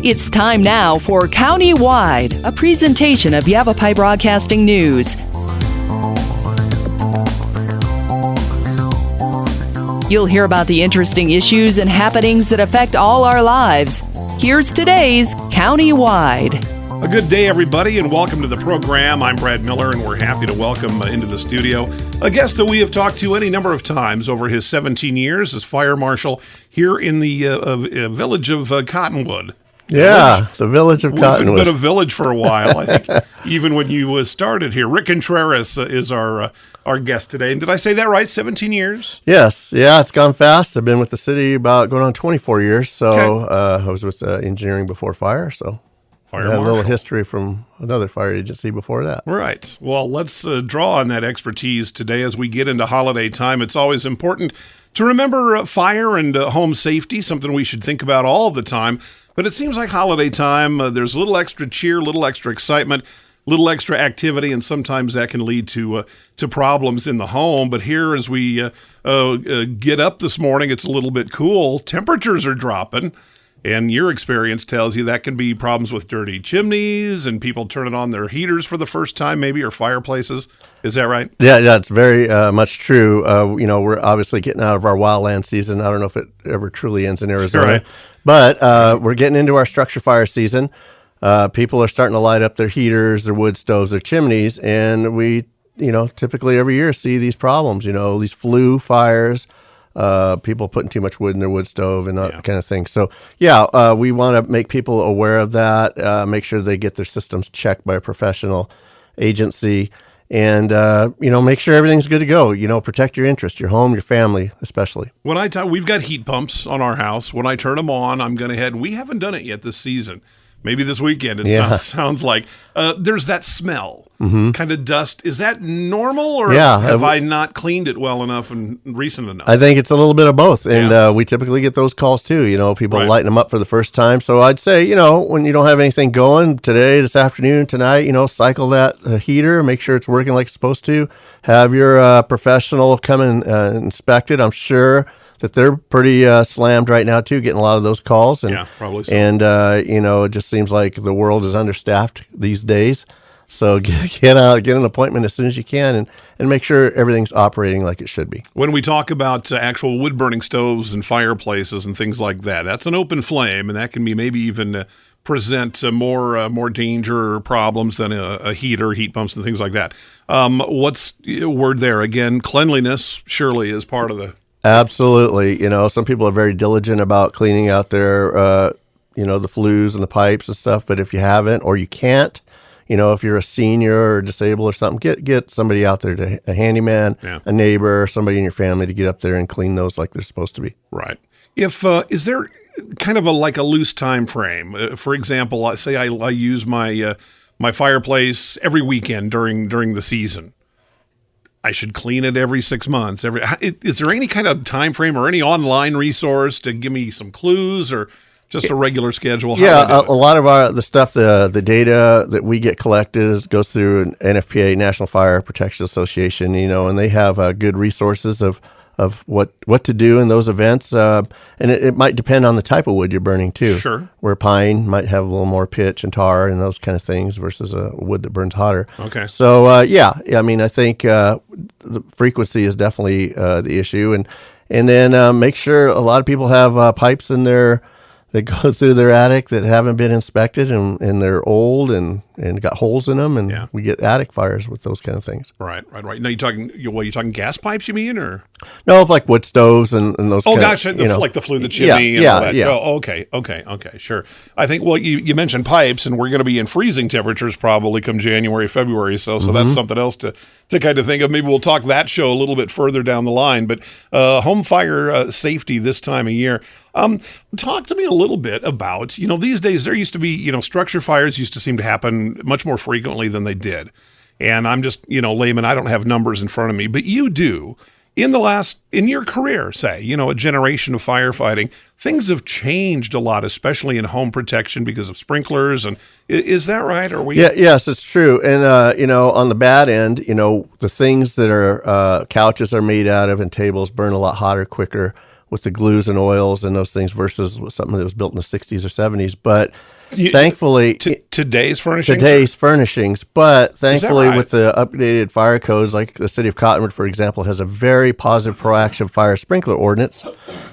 It's time now for County-Wide, a presentation of Yavapai Broadcasting News. You'll hear about the interesting issues and happenings that affect all our lives. Here's today's County-Wide. A good day, everybody, and welcome to the program. I'm Brad Miller, and we're happy to welcome into the studio a guest that we have talked to any number of times over his 17 years as fire marshal here in the village of Cottonwood. Yeah, the village of Cottonwood. We've been a village for a while, I think, even when you started here. Rick Contreras is our guest today. And did I say that right? 17 years? Yes. Yeah, it's gone fast. I've been with the city about going on 24 years. So okay. I was with engineering before fire, so I had a little history from another fire agency before that. Right. Well, let's draw on that expertise today as we get into holiday time. It's always important to remember fire and home safety, something we should think about all the time. But it seems like holiday time, there's a little extra cheer, a little extra excitement, a little extra activity, and sometimes that can lead to problems in the home. But here, as we get up this morning, it's a little bit cool. Temperatures are dropping, and your experience tells you that can be problems with dirty chimneys and people turning on their heaters for the first time, maybe, or fireplaces. Is that right? Yeah, it's very much true. We're obviously getting out of our wildland season. I don't know if it ever truly ends in Arizona. Right. But we're getting into our structure fire season. People are starting to light up their heaters, their wood stoves, their chimneys, and we, typically every year see these problems, these flue fires, people putting too much wood in their wood stove and that kind of thing. So, we want to make people aware of that, make sure they get their systems checked by a professional agency, and, make sure everything's good to go. Protect your interest, your home, your family, especially. When we've got heat pumps on our house. When I turn them on, I'm going to head. We haven't done it yet this season. Maybe this weekend. It sounds like there's that smell, kind of dust. Is that normal, or have I not cleaned it well enough and recent enough? I think it's a little bit of both, and we typically get those calls too. People lighting them up for the first time. So I'd say, when you don't have anything going today, this afternoon, tonight, cycle that heater, make sure it's working like it's supposed to. Have your professional come and inspect it. I'm sure that they're pretty slammed right now too, getting a lot of those calls. And, probably so. And, it just seems like the world is understaffed these days. So get an appointment as soon as you can and make sure everything's operating like it should be. When we talk about actual wood-burning stoves and fireplaces and things like that, that's an open flame, and that can be maybe even present more danger or problems than a heater, heat pumps, and things like that. What's word there? Again, cleanliness surely is part of the... Absolutely. Some people are very diligent about cleaning out their, the flues and the pipes and stuff. But if you haven't, or you can't, if you're a senior or disabled or something, get somebody out there, a handyman, a neighbor, somebody in your family to get up there and clean those like they're supposed to be. Right. If is there kind of a loose time frame? For example, I say I use my fireplace every weekend during the season. I should clean it every 6 months. Is there any kind of time frame or any online resource to give me some clues, or just a regular schedule? A lot of the stuff, the data that we get collected goes through an NFPA, National Fire Protection Association, and they have good resources of what to do in those events. And it might depend on the type of wood you're burning too. Sure. Where pine might have a little more pitch and tar and those kind of things versus a wood that burns hotter. Okay. So, I think the frequency is definitely the issue. And then make sure a lot of people have pipes in that go through their attic that haven't been inspected and they're old and got holes in them, and we get attic fires with those kind of things. Right. Now you talking gas pipes, you mean, or no, if like wood stoves and those. Oh gosh, like the flue, the chimney, and all that. Yeah. Oh, okay, sure. I think you mentioned pipes, and we're going to be in freezing temperatures probably come January, February. So that's something else to kind of think of. Maybe we'll talk that show a little bit further down the line. But home fire safety this time of year. Talk to me a little bit about, these days there used to be, structure fires used to seem to happen much more frequently than they did. And I'm just, layman, I don't have numbers in front of me, but you do. In your career, say, a generation of firefighting, things have changed a lot, especially in home protection because of sprinklers. And is that right? Or yes, it's true. And, on the bad end, the things that are couches are made out of and tables burn a lot hotter, quicker. with the glues and oils and those things versus something that was built in the 60s or 70s. But thankfully, today's furnishings. But thankfully, right? with the updated fire codes, like the city of Cottonwood, for example, has a very positive proactive fire sprinkler ordinance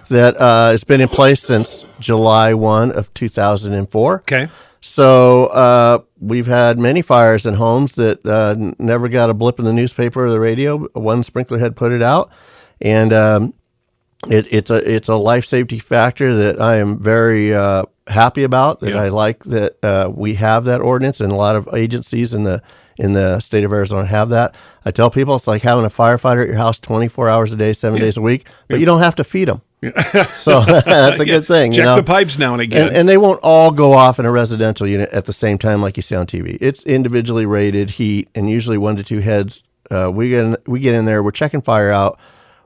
that has been in place since July 1 of 2004. Okay. So we've had many fires in homes that never got a blip in the newspaper or the radio. One sprinkler head put it out, and it's a life safety factor that I am very happy about. That I like that we have that ordinance, and a lot of agencies in the state of Arizona have that. I tell people it's like having a firefighter at your house 24 hours a day, 7 days a week, but you don't have to feed them. So that's a good thing. Check the pipes now and again. And they won't all go off in a residential unit at the same time like you see on TV. It's individually rated heat, and usually 1 to 2 heads. We get in there, we're checking fire out,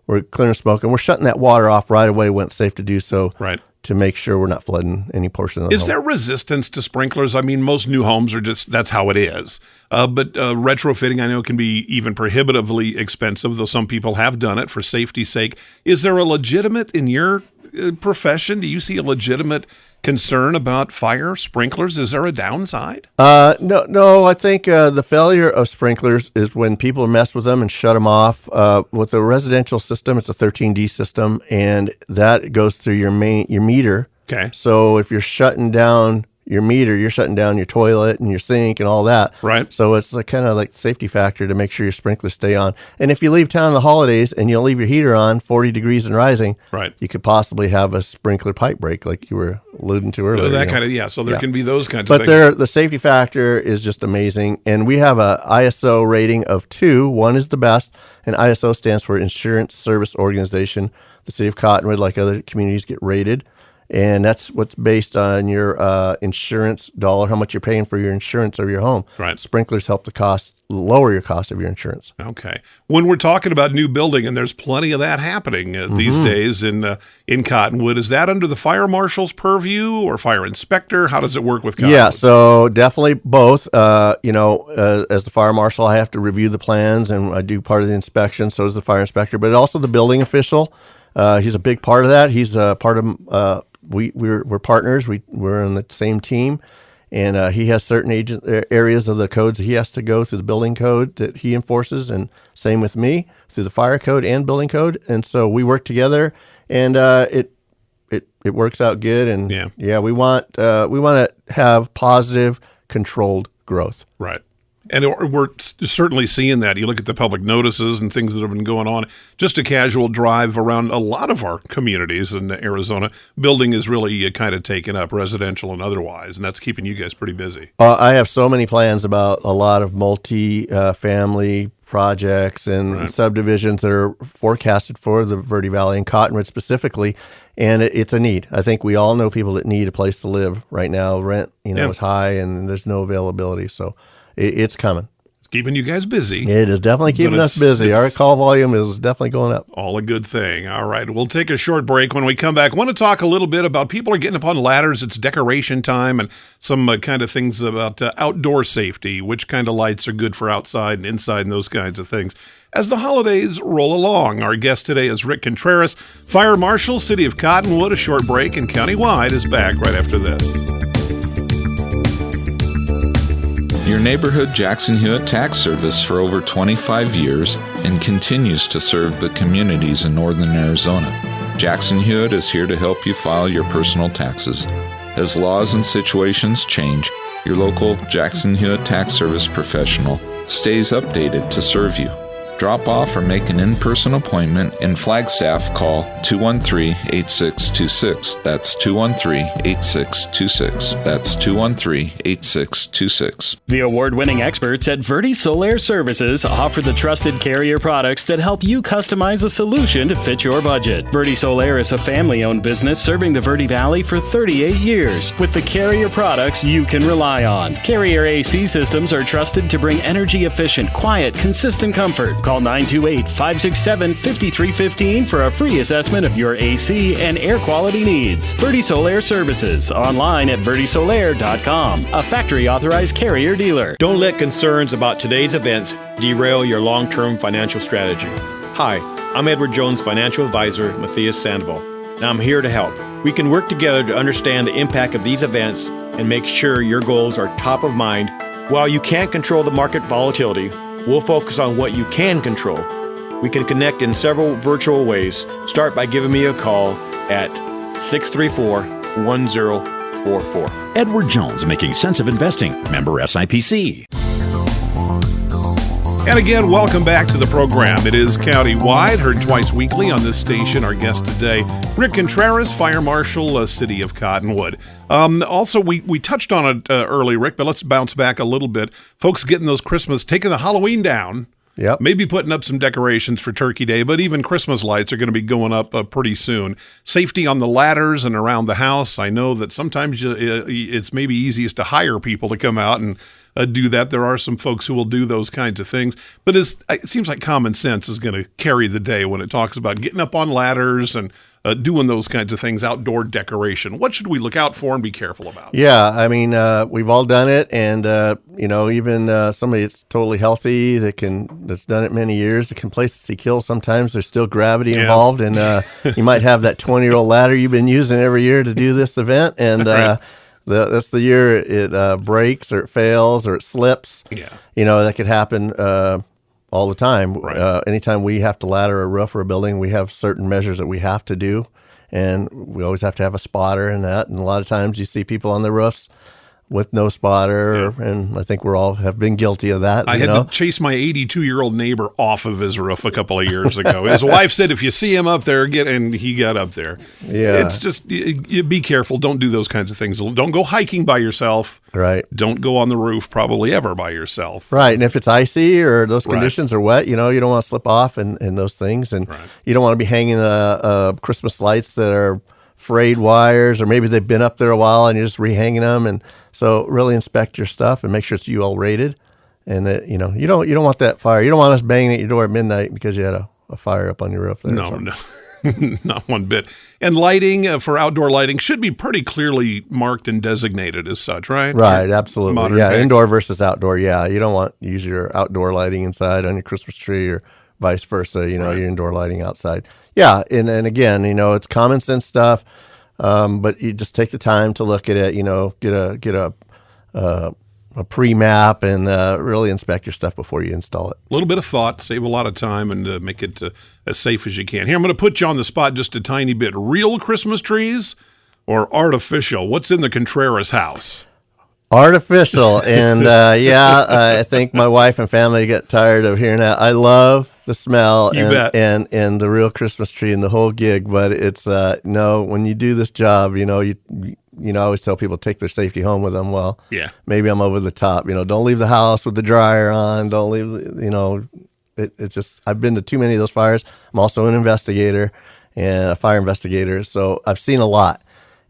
we're clearing smoke, and we're shutting that water off right away when it's safe to do so. Right. To make sure we're not flooding any portion of the home. Is there resistance to sprinklers? I mean, most new homes are just, that's how it is. But retrofitting, I know, can be even prohibitively expensive, though some people have done it for safety's sake. Is there a legitimate, in your profession, do you see a legitimate concern about fire sprinklers? Is there a downside? No. I think the failure of sprinklers is when people mess with them and shut them off. With a residential system, it's a 13D system, and that goes through your meter. Okay. So if you're shutting down your meter, you're shutting down your toilet and your sink and all that. Right. So it's kind of like safety factor to make sure your sprinklers stay on. And if you leave town on the holidays and you'll leave your heater on 40 degrees and rising, right, you could possibly have a sprinkler pipe break like you were alluding to earlier. So there can be those kinds of things. But the safety factor is just amazing. And we have a ISO rating of 2. 1 is the best, and ISO stands for Insurance Service Organization. The city of Cottonwood, like other communities, get rated. And that's what's based on your insurance dollar, how much you're paying for your insurance of your home. Right. Sprinklers help lower your cost of your insurance. Okay. When we're talking about new building, and there's plenty of that happening these days in Cottonwood, is that under the fire marshal's purview or fire inspector? How does it work with Cottonwood? Yeah, so definitely both. As the fire marshal, I have to review the plans, and I do part of the inspection. So does the fire inspector, but also the building official. He's a big part of that. He's a part of. We're partners. We're on the same team, and he has certain areas of the codes that he has to go through the building code that he enforces, and same with me through the fire code and building code. And so we work together, and it works out good. And we want to have positive, controlled growth. Right. And we're certainly seeing that. You look at the public notices and things that have been going on. Just a casual drive around a lot of our communities in Arizona, building is really kind of taken up, residential and otherwise, and that's keeping you guys pretty busy. I have so many plans about a lot of multi-family projects and subdivisions that are forecasted for the Verde Valley and Cottonwood specifically, and it's a need. I think we all know people that need a place to live right now. Rent, is high, and there's no availability, so it's coming. It's keeping you guys busy. It is definitely keeping us busy. Our call volume is definitely going up. All a good thing. All right. We'll take a short break. When we come back, I want to talk a little bit about people are getting up on ladders. It's decoration time, and some kind of things about outdoor safety, which kind of lights are good for outside and inside and those kinds of things. As the holidays roll along, our guest today is Rick Contreras, Fire Marshal, City of Cottonwood. A short break, and Countywide is back right after this. Your neighborhood Jackson Hewitt Tax Service for over 25 years and continues to serve the communities in northern Arizona. Jackson Hewitt is here to help you file your personal taxes. As laws and situations change, your local Jackson Hewitt Tax Service professional stays updated to serve you. Drop off or make an in-person appointment. In Flagstaff, call 213-8626. That's 213-8626. That's 213-8626. The award-winning experts at Verde Solar Services offer the trusted Carrier products that help you customize a solution to fit your budget. Verde Solar is a family-owned business serving the Verde Valley for 38 years. With the Carrier products you can rely on. Carrier AC systems are trusted to bring energy-efficient, quiet, consistent comfort. Call 928-567-5315 for a free assessment of your AC and air quality needs. Verde Solar Services, online at verdesolar.com, a factory-authorized Carrier dealer. Don't let concerns about today's events derail your long-term financial strategy. Hi, I'm Edward Jones financial advisor, Matthias Sandoval. and I'm here to help. We can work together to understand the impact of these events and make sure your goals are top of mind. While you can't control the market volatility, we'll focus on what you can control. We can connect in several virtual ways. Start by giving me a call at 634-1044. Edward Jones, Making Sense of Investing, member SIPC. And again, welcome back to the program. It is county-wide, heard twice weekly on this station. Our guest today, Rick Contreras, Fire Marshal, City of Cottonwood. Also, we touched on it early, Rick, but let's bounce back a little bit. Folks getting those Christmas, taking the Halloween down. Yep. Maybe putting up some decorations for Turkey Day, but even Christmas lights are going to be going up pretty soon. Safety on the ladders and around the house. I know that sometimes it's maybe easiest to hire people to come out and do that. There are some folks who will do those kinds of things, but it seems like common sense is going to carry the day when it talks about getting up on ladders and doing those kinds of things, outdoor decoration. What should we look out for and be careful about? Yeah, I mean, we've all done it, and even somebody that's totally healthy that's done it many years, it can complacency kills. Sometimes there's still gravity involved, and you might have that 20-year-old ladder you've been using every year to do this event, and right. That's the year it breaks or it fails or it slips. Yeah, that could happen all the time. Right. Anytime we have to ladder a roof or a building, we have certain measures that we have to do, and we always have to have a spotter in that. And a lot of times you see people on the roofs with no spotter, and I think we all have been guilty of that. I had to chase my 82-year-old neighbor off of his roof a couple of years ago. His wife said, if you see him up there, and he got up there. Yeah. It's just, you be careful. Don't do those kinds of things. Don't go hiking by yourself. Right. Don't go on the roof probably ever by yourself. Right. And if it's icy or those conditions are wet, you don't want to slip off and those things. And you don't want to be hanging Christmas lights that are frayed wires, or maybe they've been up there a while and you're just rehanging them. And so really inspect your stuff and make sure it's UL rated. And that, you don't want that fire. You don't want us banging at your door at midnight because you had a fire up on your roof there. No. Not one bit. And lighting for outdoor lighting should be pretty clearly marked and designated as such, right? Right, absolutely. Modern yeah, day. Indoor versus outdoor. Yeah, you don't want to use your outdoor lighting inside on your Christmas tree or vice versa, your indoor lighting outside. Yeah, and again, it's common sense stuff, but you just take the time to look at it, get a pre-map and really inspect your stuff before you install it. A little bit of thought, save a lot of time, and make it as safe as you can. Here, I'm going to put you on the spot just a tiny bit. Real Christmas trees or artificial? What's in the Contreras house? Artificial, and I think my wife and family get tired of hearing that. I love the smell and the real Christmas tree and the whole gig, but it's no. When you do this job, I always tell people take their safety home with them. Well, maybe I'm over the top. Don't leave the house with the dryer on. Don't leave. It's just I've been to too many of those fires. I'm also an investigator and a fire investigator, so I've seen a lot.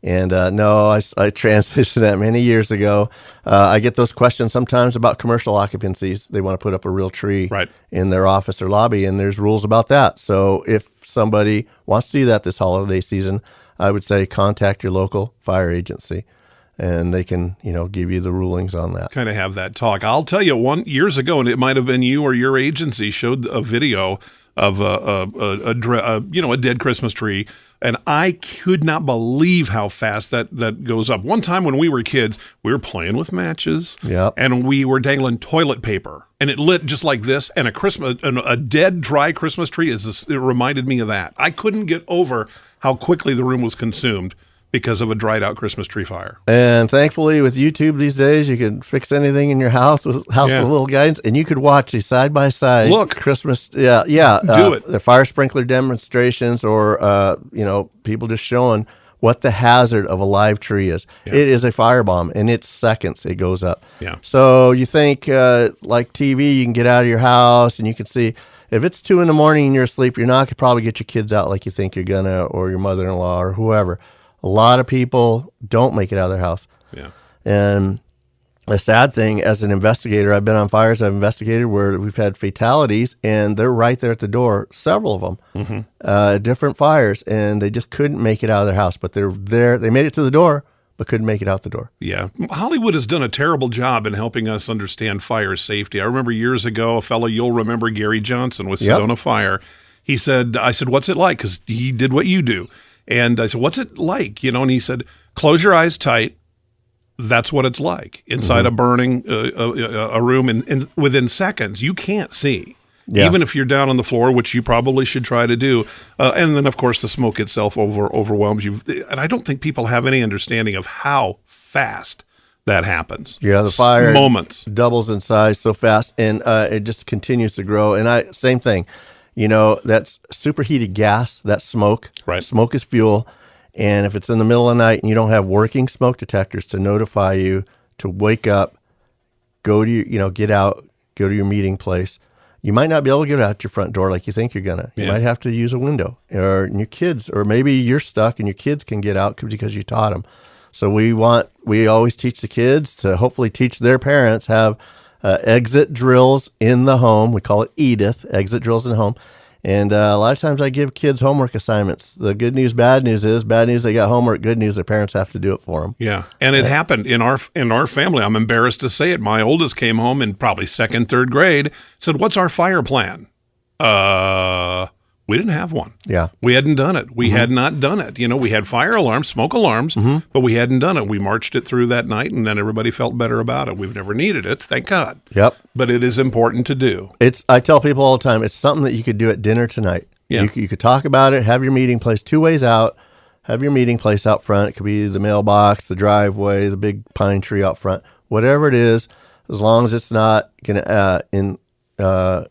And I transitioned that many years ago. I get those questions sometimes about commercial occupancies. They want to put up a real tree in their office or lobby, and there's rules about that. So if somebody wants to do that this holiday season, I would say contact your local fire agency, and they can, give you the rulings on that. Kind of have that talk. I'll tell you, years ago, and it might have been you or your agency showed a video of a dead Christmas tree, and I could not believe how fast that goes up. One time when we were kids, we were playing with matches, and we were dangling toilet paper, and it lit just like this. And a dead dry Christmas tree it reminded me of that. I couldn't get over how quickly the room was consumed because of a dried out Christmas tree fire. And thankfully with YouTube these days, you can fix anything in your house with little guidance, and you could watch these side by side. Look, Christmas, do it. The fire sprinkler demonstrations, or people just showing what the hazard of a live tree is. Yeah. It is a firebomb, and it's seconds it goes up. Yeah. So you think like TV, you can get out of your house and you can see. If it's 2 a.m. and you're asleep, you're not going to probably get your kids out like you think you're gonna, or your mother-in-law or whoever. A lot of people don't make it out of their house. Yeah. And the sad thing, as an investigator, I've been on fires I've investigated where we've had fatalities, and they're right there at the door, several of them, different fires, and they just couldn't make it out of their house. But they're there. They made it to the door, but couldn't make it out the door. Yeah. Hollywood has done a terrible job in helping us understand fire safety. I remember years ago, a fellow you'll remember, Gary Johnson, with Sedona Fire. I said, what's it like? Because he did what you do. And I said, what's it like? And he said, close your eyes tight. That's what it's like inside a burning a room. And within seconds, you can't see. Yeah. Even if you're down on the floor, which you probably should try to do. And then, of course, the smoke itself overwhelms you. And I don't think people have any understanding of how fast that happens. Yeah, the fire moments doubles in size so fast, and it just continues to grow. And same thing, that's superheated gas, that's smoke. Right. Smoke is fuel. And if it's in the middle of the night and you don't have working smoke detectors to notify you to wake up, go to get out, go to your meeting place, you might not be able to get out your front door like you think you're gonna. You might have to use a window, or your kids, or maybe you're stuck and your kids can get out because you taught them. So we always teach the kids to hopefully teach their parents, have exit drills in the home. We call it EDITH, exit drills in the home. And a lot of times I give kids homework assignments. The good news, bad news is, bad news, they got homework. Good news, their parents have to do it for them. Yeah, and it happened in our family. I'm embarrassed to say it. My oldest came home in probably second, third grade, said, what's our fire plan? We didn't have one. Yeah. We hadn't done it. We had not done it. We had fire alarms, smoke alarms, but we hadn't done it. We marched it through that night, and then everybody felt better about it. We've never needed it, thank God. Yep. But it is important to do. I tell people all the time, it's something that you could do at dinner tonight. Yeah. You could talk about it, have your meeting place 2 ways out, have your meeting place out front. It could be the mailbox, the driveway, the big pine tree out front, whatever it is, as long as it's not going to,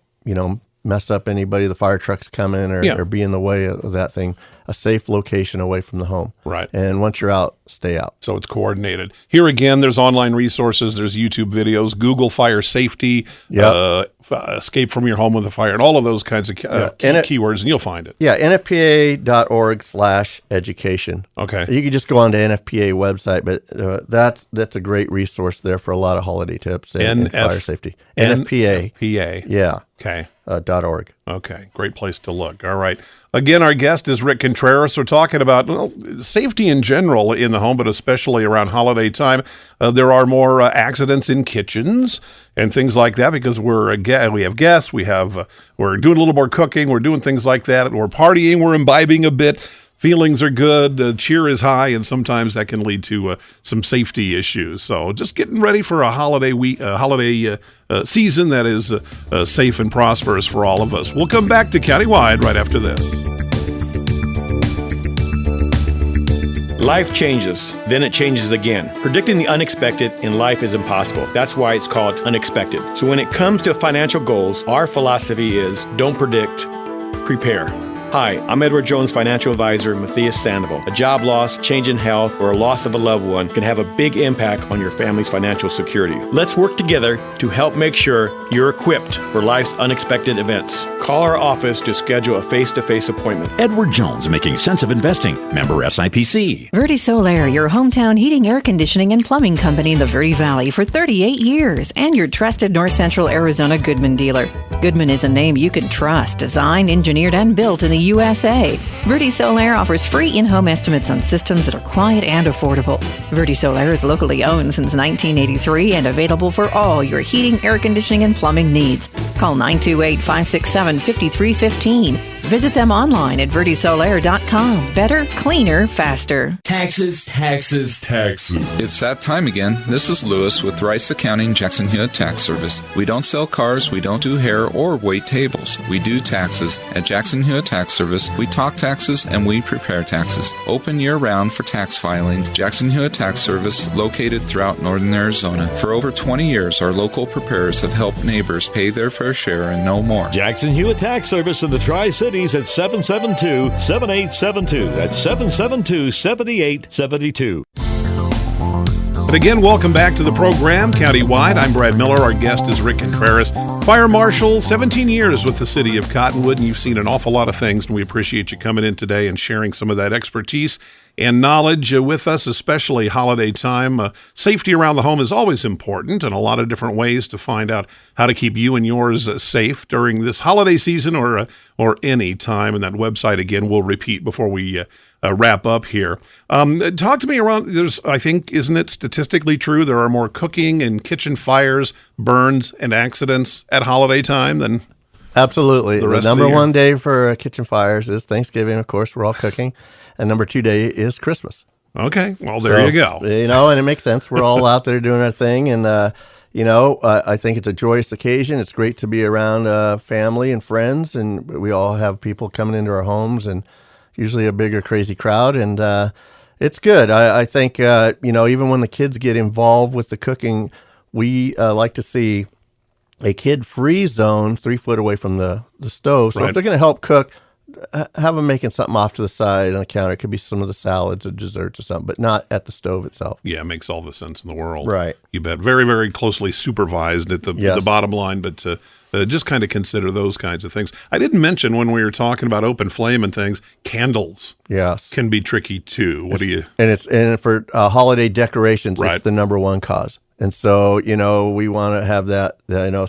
mess up anybody, the fire trucks come in or be in the way of that thing, a safe location away from the home. Right. And once you're out, stay out. So it's coordinated. Here again, there's online resources, there's YouTube videos, Google fire safety, escape from your home with a fire, and all of those kinds of keywords, and you'll find it. Yeah, nfpa.org/education. Okay. You can just go on to NFPA website, but that's a great resource there for a lot of holiday tips and fire safety. NFPA. Yeah. Okay. .org. Okay, great place to look. All right. Again, our guest is Rick Contreras. We're talking about safety in general in the home, but especially around holiday time. There are more accidents in kitchens and things like that because we have guests, we're doing a little more cooking, we're doing things like that, we're partying, we're imbibing a bit. Feelings are good, cheer is high, and sometimes that can lead to some safety issues. So just getting ready for a holiday season that is safe and prosperous for all of us. We'll come back to Countywide right after this. Life changes, then it changes again. Predicting the unexpected in life is impossible. That's why it's called unexpected. So when it comes to financial goals, our philosophy is don't predict, prepare. Hi, I'm Edward Jones financial advisor Matthias Sandoval. A job loss, change in health, or a loss of a loved one can have a big impact on your family's financial security. Let's work together to help make sure you're equipped for life's unexpected events. Call our office to schedule a face-to-face appointment. Edward Jones, making sense of investing. Member SIPC. Verde Solaire, your hometown heating, air conditioning, and plumbing company in the Verde Valley for 38 years, and your trusted North Central Arizona Goodman dealer. Goodman is a name you can trust, designed, engineered, and built in the USA. Verde Solaire offers free in-home estimates on systems that are quiet and affordable. Verde Solaire is locally owned since 1983 and available for all your heating, air conditioning, and plumbing needs. Call 928-567-5315. Visit them online at verdesolaire.com. Better, cleaner, faster. Taxes. It's that time again. This is Lewis with Rice Accounting Jackson Hewitt Tax Service. We don't sell cars, we don't do hair or wait tables. We do taxes. At Jackson Hewitt Tax Service, we talk taxes and we prepare taxes. Open year-round for tax filings. Jackson Hewitt Tax Service, located throughout northern Arizona. For over 20 years, our local preparers have helped neighbors pay their fair share and no more. Jackson Hewitt Tax Service in the Tri-Cities at 772-7872. That's 772-7872. But again, welcome back to the program, Countywide. I'm Brad Miller. Our guest is Rick Contreras, Fire Marshal, 17 years with the city of Cottonwood, and you've seen an awful lot of things, and we appreciate you coming in today and sharing some of that expertise and knowledge with us, especially holiday time. Safety around the home is always important, and a lot of different ways to find out how to keep you and yours safe during this holiday season or any time. And that website, again, we'll repeat before we wrap up here. Talk to me around, I think, isn't it statistically true there are more cooking and kitchen fires, burns, and accidents at holiday time than Absolutely. The rest number of the year. one day for kitchen fires is Thanksgiving, of course. We're all cooking. And number 2 day is Christmas. Okay. Well, there you go. And it makes sense. We're all out there doing our thing. And, I think it's a joyous occasion. It's great to be around family and friends. And we all have people coming into our homes and usually a bigger, crazy crowd. And it's good. I think, even when the kids get involved with the cooking, we like to see a kid-free zone 3 foot away from the stove. So if they're going to help cook, have them making something off to the side on the counter. It could be some of the salads or desserts or something, but not at the stove itself. Yeah, it makes all the sense in the world. Right. You bet. Very, very closely supervised at the bottom line, but just kind of consider those kinds of things. I didn't mention when we were talking about open flame and things, candles can be tricky too. What do you... And for holiday decorations, Right. it's the number one cause. And so, we want to have that,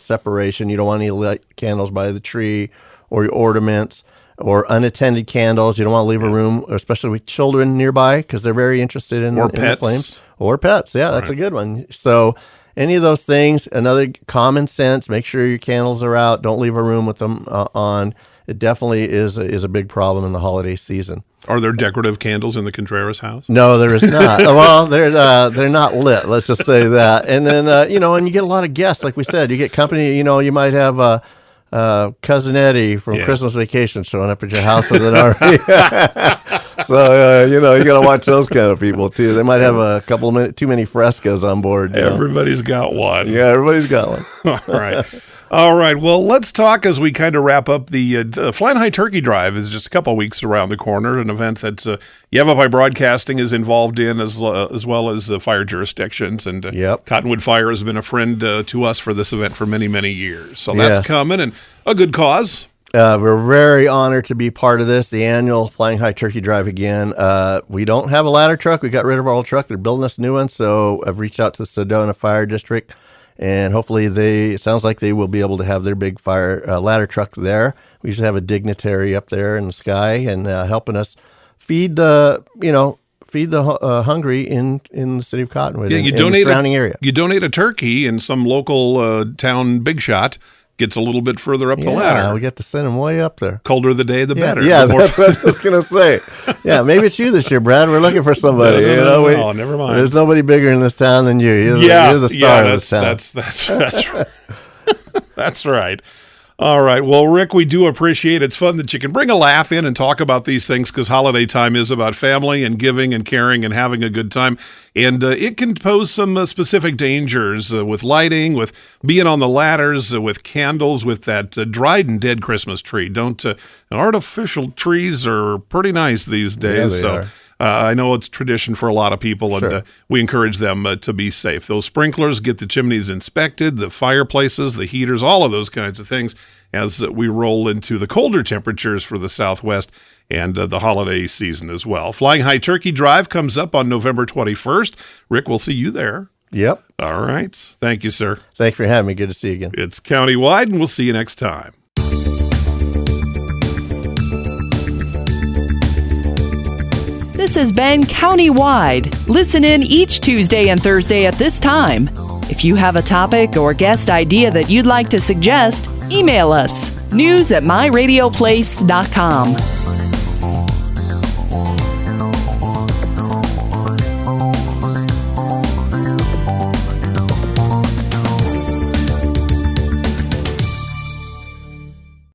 separation. You don't want any light candles by the tree or your ornaments or unattended candles. You don't want to leave a room, especially with children nearby, because they're very interested in the flames. Or pets. Yeah, that's a good one. So any of those things, another common sense, make sure your candles are out. Don't leave a room with them on. It definitely is a big problem in the holiday season. Are there decorative candles in the Contreras house? No, there is not. Well, they're not lit. Let's just say that. And then and you get a lot of guests, like we said. You get company. You might have Cousin Eddie from Christmas Vacation showing up at your house with an RV. So you got to watch those kind of people too. They might have a couple too many frescoes on board. Everybody's got one. Yeah, everybody's got one. All right. Well, let's talk as we kind of wrap up. The Flying High Turkey Drive is just a couple of weeks around the corner, an event that Yavapai Broadcasting is involved in as well as fire jurisdictions. And Cottonwood Fire has been a friend to us for this event for many, many years. So that's coming, and a good cause. We're very honored to be part of this, the annual Flying High Turkey Drive again. We don't have a ladder truck. We got rid of our old truck. They're building us a new one. So I've reached out to the Sedona Fire District. And hopefully it sounds like they will be able to have their big fire ladder truck there. We usually have a dignitary up there in the sky and helping us feed the hungry in the city of Cottonwood and the surrounding area. You donate a turkey, and some local town big shot gets a little bit further up the ladder. We get to send them way up there. Colder the day, the better. Yeah, that's what I was going to say. Yeah, maybe it's you this year, Brad. We're looking for somebody. No, never mind. There's nobody bigger in this town than you. You're the star of this town. That's right. That's right. All right. Well, Rick, we do appreciate it. It's fun that you can bring a laugh in and talk about these things, because holiday time is about family and giving and caring and having a good time. And it can pose some specific dangers with lighting, with being on the ladders, with candles, with that dried and dead Christmas tree. Artificial trees are pretty nice these days. Yeah, they are. I know it's tradition for a lot of people, and we encourage them to be safe. Those sprinklers, get the chimneys inspected, the fireplaces, the heaters, all of those kinds of things as we roll into the colder temperatures for the Southwest and the holiday season as well. Flying High Turkey Drive comes up on November 21st. Rick, we'll see you there. Yep. All right. Thank you, sir. Thanks for having me. Good to see you again. It's countywide, and we'll see you next time. This has been Countywide. Listen in each Tuesday and Thursday at this time. If you have a topic or guest idea that you'd like to suggest, email us, news@myradioplace.com.